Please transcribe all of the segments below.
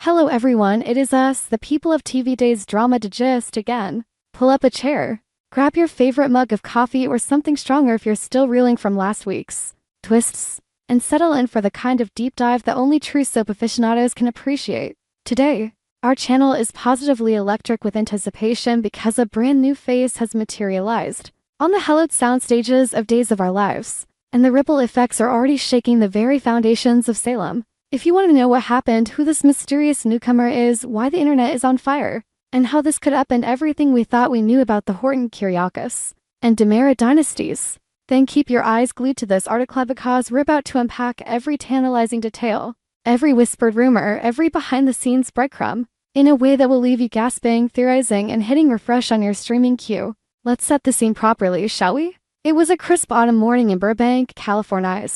Hello everyone, it is us, the people of TV Days Drama Digest again. Pull up a chair, grab your favorite mug of coffee or something stronger if you're still reeling from last week's twists, and settle in for the kind of deep dive that only true soap aficionados can appreciate. Today, our channel is positively electric with anticipation because a brand new face has materialized on the hallowed sound stages of Days of Our Lives, and the ripple effects are already shaking the very foundations of Salem. If you want to know what happened, who this mysterious newcomer is, why the internet is on fire, and how this could upend everything we thought we knew about the Horton Kyriakis and Demera dynasties, then keep your eyes glued to this article because we're about to unpack every tantalizing detail, every whispered rumor, every behind-the-scenes breadcrumb, in a way that will leave you gasping, theorizing, and hitting refresh on your streaming queue. Let's set the scene properly, shall we? It was a crisp autumn morning in Burbank, California.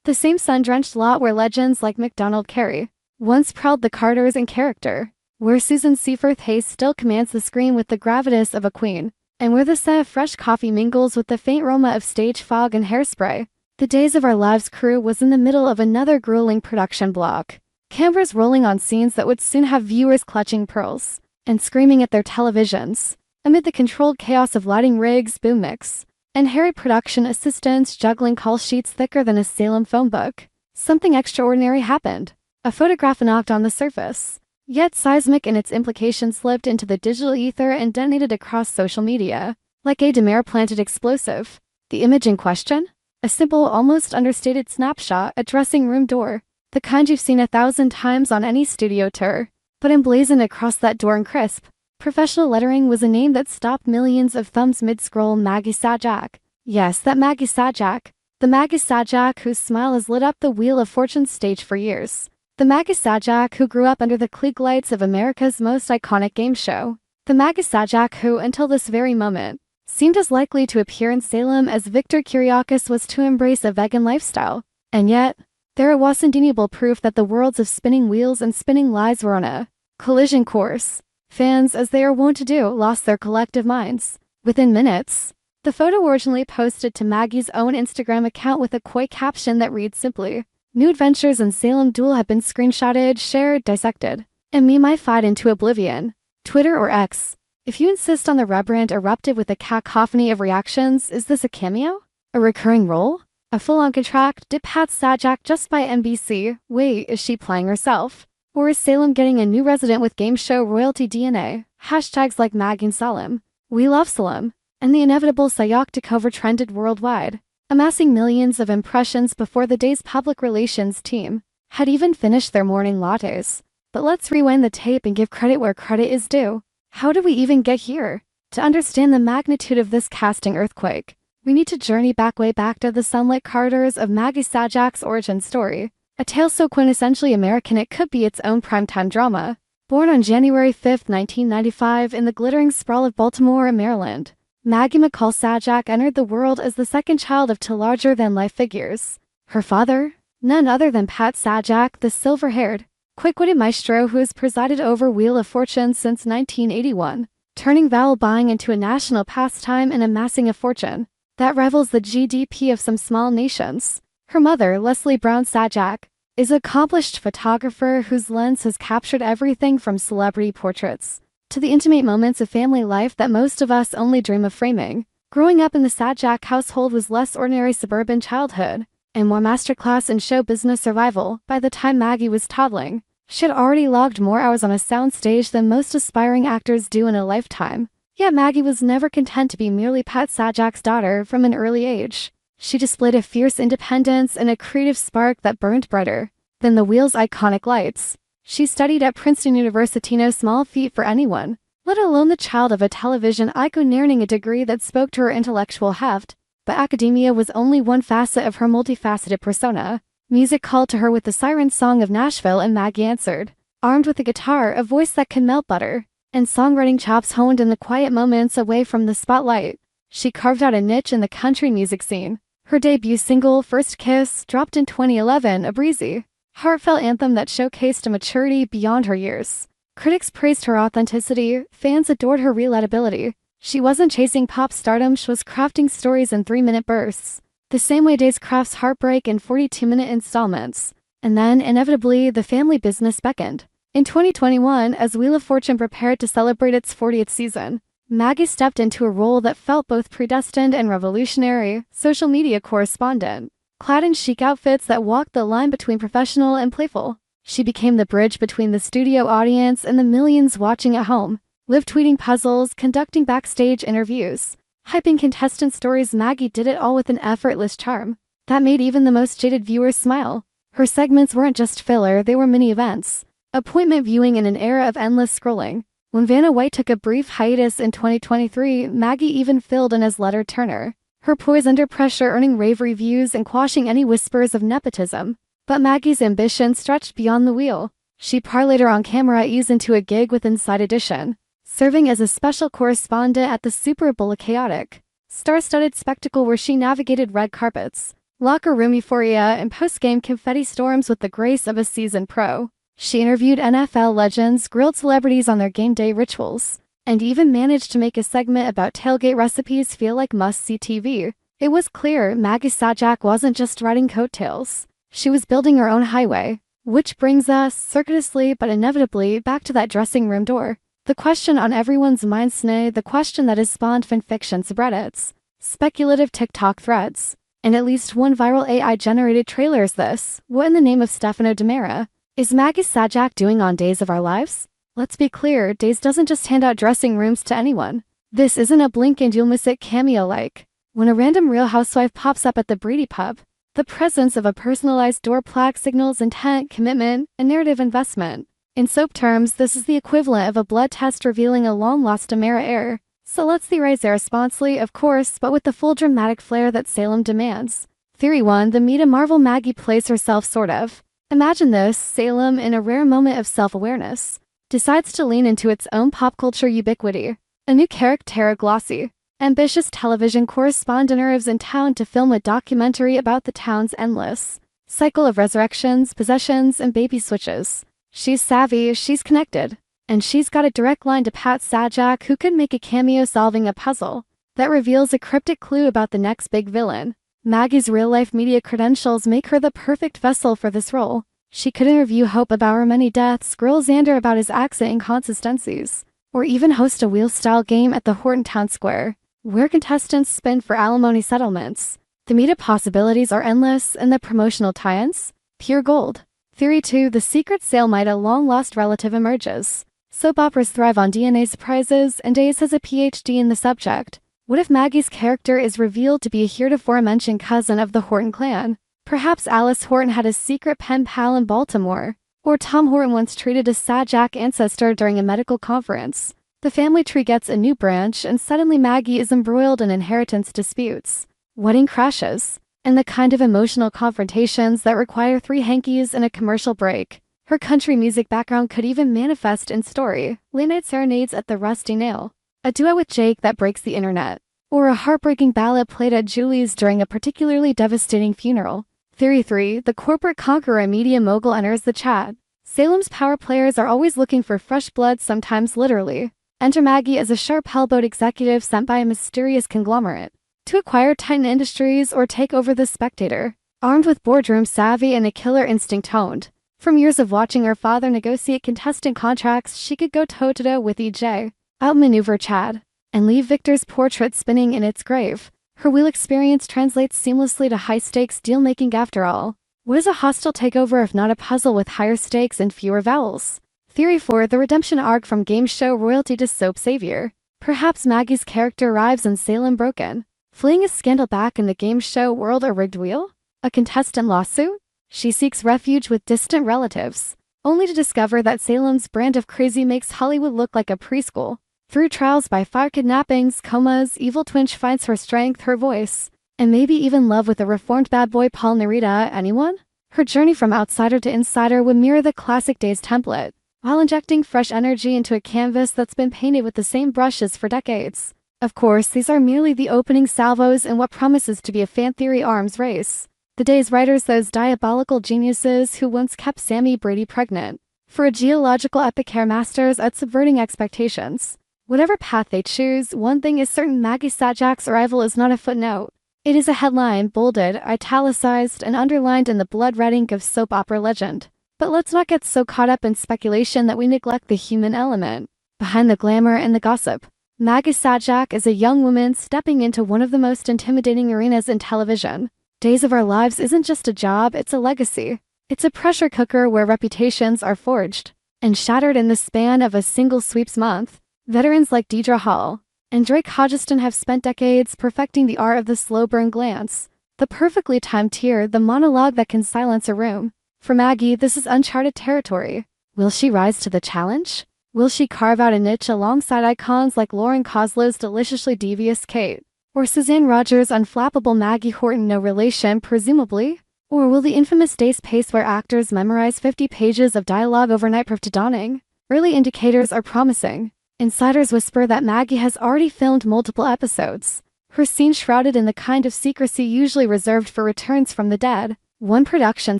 The same sun-drenched lot where legends like MacDonald Carey once prowled the Carters in character, where Susan Seaforth Hayes still commands the screen with the gravitas of a queen, and where the scent of fresh coffee mingles with the faint aroma of stage fog and hairspray. The Days of Our Lives crew was in the middle of another grueling production block, cameras rolling on scenes that would soon have viewers clutching pearls and screaming at their televisions, amid the controlled chaos of lighting rigs, boom mix, and harried production assistants juggling call sheets thicker than a Salem phone book. Something extraordinary happened. A photograph knocked on the surface, yet seismic in its implications slipped into the digital ether and detonated across social media, like a Demera-planted explosive. The image in question? A simple, almost understated snapshot, a dressing room door, the kind you've seen 1,000 times on any studio tour, but emblazoned across that door in crisp, professional lettering was a name that stopped millions of thumbs mid-scroll: Maggie Sajak. Yes, that Maggie Sajak. The Maggie Sajak whose smile has lit up the Wheel of Fortune's stage for years. The Maggie Sajak who grew up under the Klieg lights of America's most iconic game show. The Maggie Sajak who, until this very moment, seemed as likely to appear in Salem as Victor Kyriakis was to embrace a vegan lifestyle. And yet, there was undeniable proof that the worlds of spinning wheels and spinning lies were on a collision course. Fans, as they are wont to do, lost their collective minds within minutes. The photo originally posted to Maggie's own Instagram account with a coy caption that reads simply, "New adventures in Salem DOOL have been screenshotted, shared, dissected, and meme-ified into oblivion." Twitter or X, if you insist on the rebrand, erupted with a cacophony of reactions. Is this a cameo? A recurring role? A full-on contract? Did Pat Sajak just buy NBC? Wait, is she playing herself? Or is Salem getting a new resident with game show royalty DNA? Hashtags like Maggie and Salem, We Love Salem, and the inevitable Sajak takeover trended worldwide, amassing millions of impressions before the day's public relations team had even finished their morning lattes. But let's rewind the tape and give credit where credit is due. How did we even get here? To understand the magnitude of this casting earthquake, we need to journey way back to the sunlit Carters of Maggie Sajak's origin story. A tale so quintessentially American it could be its own primetime drama. Born on January 5, 1995 in the glittering sprawl of Baltimore, Maryland, Maggie McCall Sajak entered the world as the second child of two larger-than-life figures. Her father? None other than Pat Sajak, the silver-haired, quick-witted maestro who has presided over Wheel of Fortune since 1981, turning vowel buying into a national pastime and amassing a fortune that rivals the GDP of some small nations. Her mother, Leslie Brown Sajak, is an accomplished photographer whose lens has captured everything from celebrity portraits to the intimate moments of family life that most of us only dream of framing. Growing up in the Sajak household was less ordinary suburban childhood and more masterclass in show business survival. By the time Maggie was toddling, she had already logged more hours on a soundstage than most aspiring actors do in a lifetime. Yet Maggie was never content to be merely Pat Sajak's daughter. From an early age, she displayed a fierce independence and a creative spark that burned brighter than the Wheel's iconic lights. She studied at Princeton University, no small feat for anyone, let alone the child of a television icon, earning a degree that spoke to her intellectual heft. But academia was only one facet of her multifaceted persona. Music called to her with the siren song of Nashville, and Maggie answered, armed with a guitar, a voice that could melt butter, and songwriting chops honed in the quiet moments away from the spotlight. She carved out a niche in the country music scene. Her debut single, First Kiss, dropped in 2011, a breezy, heartfelt anthem that showcased a maturity beyond her years. Critics praised her authenticity, fans adored her relatability. She wasn't chasing pop stardom, she was crafting stories in 3-minute bursts, the same way Days crafts heartbreak in 42-minute installments. And then, inevitably, the family business beckoned. In 2021, as Wheel of Fortune prepared to celebrate its 40th season, Maggie stepped into a role that felt both predestined and revolutionary: social media correspondent. Clad in chic outfits that walked the line between professional and playful, she became the bridge between the studio audience and the millions watching at home. Live tweeting puzzles, conducting backstage interviews, hyping contestant stories, Maggie did it all with an effortless charm that made even the most jaded viewers smile. Her segments weren't just filler, they were mini events. Appointment viewing in an era of endless scrolling. When Vanna White took a brief hiatus in 2023, Maggie even filled in as letter turner, her poise under pressure earning rave reviews and quashing any whispers of nepotism. But Maggie's ambition stretched beyond the wheel. She parlayed her on-camera ease into a gig with Inside Edition, serving as a special correspondent at the Super Bowl, a chaotic, star-studded spectacle where she navigated red carpets, locker room euphoria, and post-game confetti storms with the grace of a seasoned pro. She interviewed NFL legends, grilled celebrities on their game day rituals, and even managed to make a segment about tailgate recipes feel like must-see TV. It was clear Maggie Sajak wasn't just riding coattails. She was building her own highway. Which brings us, circuitously but inevitably, back to that dressing room door. The question on everyone's minds today, the question that has spawned fanfiction subreddits, speculative TikTok threads, and at least one viral AI-generated trailer is this: what in the name of Stefano Demera is Maggie Sajak doing on Days of Our Lives? Let's be clear, Days doesn't just hand out dressing rooms to anyone. This isn't a blink and you'll miss it cameo like when a random Real Housewife pops up at the Breedy Pub. The presence of a personalized door plaque signals intent, commitment, and narrative investment. In soap terms, this is the equivalent of a blood test revealing a long-lost Demera heir. So let's theorize irresponsibly, of course, but with the full dramatic flair that Salem demands. Theory 1, the Meta Marvel Maggie plays herself sort of. Imagine this: Salem, in a rare moment of self-awareness, decides to lean into its own pop culture ubiquity. A new character, glossy, ambitious television correspondent arrives in town to film a documentary about the town's endless cycle of resurrections, possessions, and baby switches. She's savvy, she's connected, and she's got a direct line to Pat Sajak, who could make a cameo solving a puzzle that reveals a cryptic clue about the next big villain. Maggie's real-life media credentials make her the perfect vessel for this role. She could interview Hope about her many deaths, grill Xander about his accent inconsistencies, or even host a wheel-style game at the Horton Town Square, where contestants spin for alimony settlements. The media possibilities are endless, and the promotional tie-ins? Pure gold. Theory 2, the secret sale might a long-lost relative emerges. Soap operas thrive on DNA surprises, and Days has a PhD in the subject. What if Maggie's character is revealed to be a heretofore-mentioned cousin of the Horton clan? Perhaps Alice Horton had a secret pen pal in Baltimore, or Tom Horton once treated a Sajak ancestor during a medical conference. The family tree gets a new branch, and suddenly Maggie is embroiled in inheritance disputes, wedding crashes, and the kind of emotional confrontations that require 3 hankies and a commercial break. Her country music background could even manifest in story: late-night serenades at the Rusty Nail, a duet with Jake that breaks the internet, or a heartbreaking ballad played at Julie's during a particularly devastating funeral. Theory 3, the corporate conqueror and media mogul enters the chat. Salem's power players are always looking for fresh blood, sometimes literally. Enter Maggie as a sharp-elbowed executive sent by a mysterious conglomerate to acquire Titan Industries or take over The Spectator. Armed with boardroom savvy and a killer instinct honed from years of watching her father negotiate contestant contracts, she could go toe-to-toe with EJ, outmaneuver Chad, and leave Victor's portrait spinning in its grave. Her wheel experience translates seamlessly to high-stakes deal-making after all. What is a hostile takeover if not a puzzle with higher stakes and fewer vowels? Theory 4, the redemption arc from game show royalty to soap savior. Perhaps Maggie's character arrives in Salem broken, fleeing a scandal back in the game show world. A rigged wheel? A contestant lawsuit? She seeks refuge with distant relatives, only to discover that Salem's brand of crazy makes Hollywood look like a preschool. Through trials by fire, kidnappings, comas, evil twin finds her strength, her voice, and maybe even love with a reformed bad boy Paul Narita. Anyone? Her journey from outsider to insider would mirror the classic Days template, while injecting fresh energy into a canvas that's been painted with the same brushes for decades. Of course, these are merely the opening salvos in what promises to be a fan theory arms race. The Days writers, those diabolical geniuses who once kept Sammy Brady pregnant for a geological epic, hair masters at subverting expectations. Whatever path they choose, one thing is certain: Maggie Sajak's arrival is not a footnote. It is a headline, bolded, italicized, and underlined in the blood red ink of soap opera legend. But let's not get so caught up in speculation that we neglect the human element. Behind the glamour and the gossip, Maggie Sajak is a young woman stepping into one of the most intimidating arenas in television. Days of Our Lives isn't just a job, it's a legacy. It's a pressure cooker where reputations are forged and shattered in the span of a single sweeps month. Veterans like Deidre Hall and Drake Hodgeston have spent decades perfecting the art of the slow burn glance, the perfectly timed tear, the monologue that can silence a room. For Maggie, this is uncharted territory. Will she rise to the challenge? Will she carve out a niche alongside icons like Lauren Koslow's deliciously devious Kate, or Suzanne Rogers' unflappable Maggie Horton, no relation presumably? Or will the infamous Days pace where actors memorize 50 pages of dialogue overnight prove to dawning? Early indicators are promising. Insiders whisper that Maggie has already filmed multiple episodes, her scenes shrouded in the kind of secrecy usually reserved for returns from the dead. One production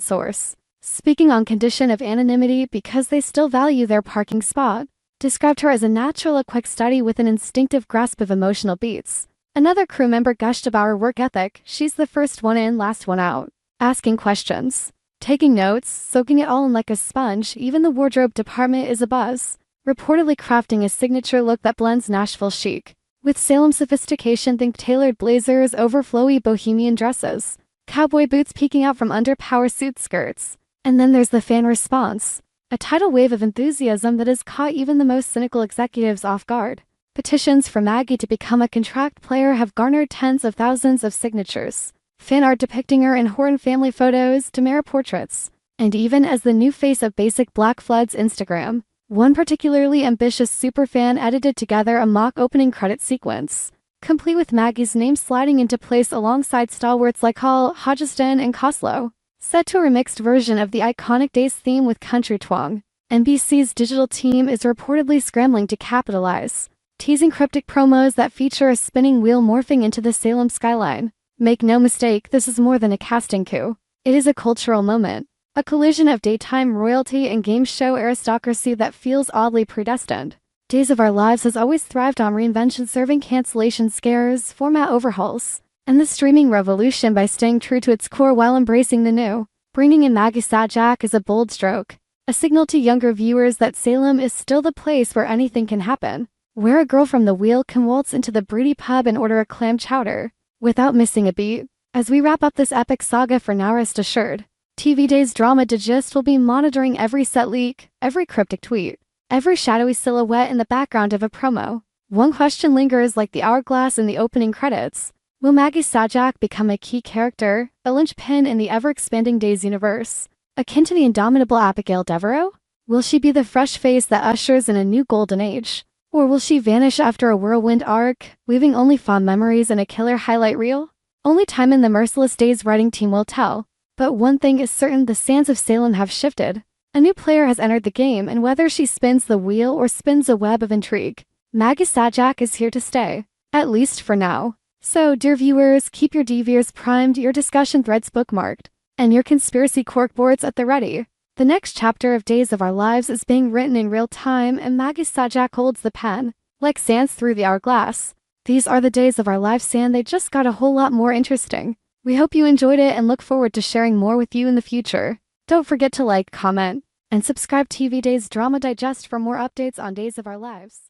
source, speaking on condition of anonymity because they still value their parking spot, described her as a natural, a quick study with an instinctive grasp of emotional beats. Another crew member gushed about her work ethic. She's the first one in, last one out. Asking questions, taking notes, soaking it all in like a sponge. Even the wardrobe department is abuzz, reportedly crafting a signature look that blends Nashville chic with Salem sophistication. Think tailored blazers over flowy bohemian dresses, cowboy boots peeking out from under power suit skirts. And then there's the fan response, a tidal wave of enthusiasm that has caught even the most cynical executives off guard. Petitions for Maggie to become a contract player have garnered tens of thousands of signatures. Fan art depicting her in Horton family photos, Tamara portraits, and even as the new face of Basic Black floods Instagram. One particularly ambitious superfan edited together a mock opening credit sequence, complete with Maggie's name sliding into place alongside stalwarts like Hall, Hodgeston, and Koslow, set to a remixed version of the iconic Days theme with country twang. NBC's digital team is reportedly scrambling to capitalize, teasing cryptic promos that feature a spinning wheel morphing into the Salem skyline. Make no mistake, this is more than a casting coup. It is a cultural moment, a collision of daytime royalty and game show aristocracy that feels oddly predestined. Days of Our Lives has always thrived on reinvention, serving cancellation scares, format overhauls, and the streaming revolution by staying true to its core while embracing the new. Bringing in Maggie Sajak is a bold stroke, a signal to younger viewers that Salem is still the place where anything can happen, where a girl from the wheel can waltz into the broody pub and order a clam chowder without missing a beat. As we wrap up this epic saga, for now rest assured, TV Days Drama Digest will be monitoring every set leak, every cryptic tweet, every shadowy silhouette in the background of a promo. One question lingers like the hourglass in the opening credits. Will Maggie Sajak become a key character, a linchpin in the ever-expanding Days universe, akin to the indomitable Abigail Devereaux? Will she be the fresh face that ushers in a new golden age? Or will she vanish after a whirlwind arc, leaving only fond memories and a killer highlight reel? Only time and the merciless Days writing team will tell. But one thing is certain, the sands of Salem have shifted. A new player has entered the game, and whether she spins the wheel or spins a web of intrigue, Maggie Sajak is here to stay. At least for now. So, dear viewers, keep your DVRs primed, your discussion threads bookmarked, and your conspiracy corkboards at the ready. The next chapter of Days of Our Lives is being written in real time, and Maggie Sajak holds the pen, like sands through the hourglass. These are the Days of Our Lives, and they just got a whole lot more interesting. We hope you enjoyed it and look forward to sharing more with you in the future. Don't forget to like, comment, and subscribe TV Days Drama Digest for more updates on Days of Our Lives.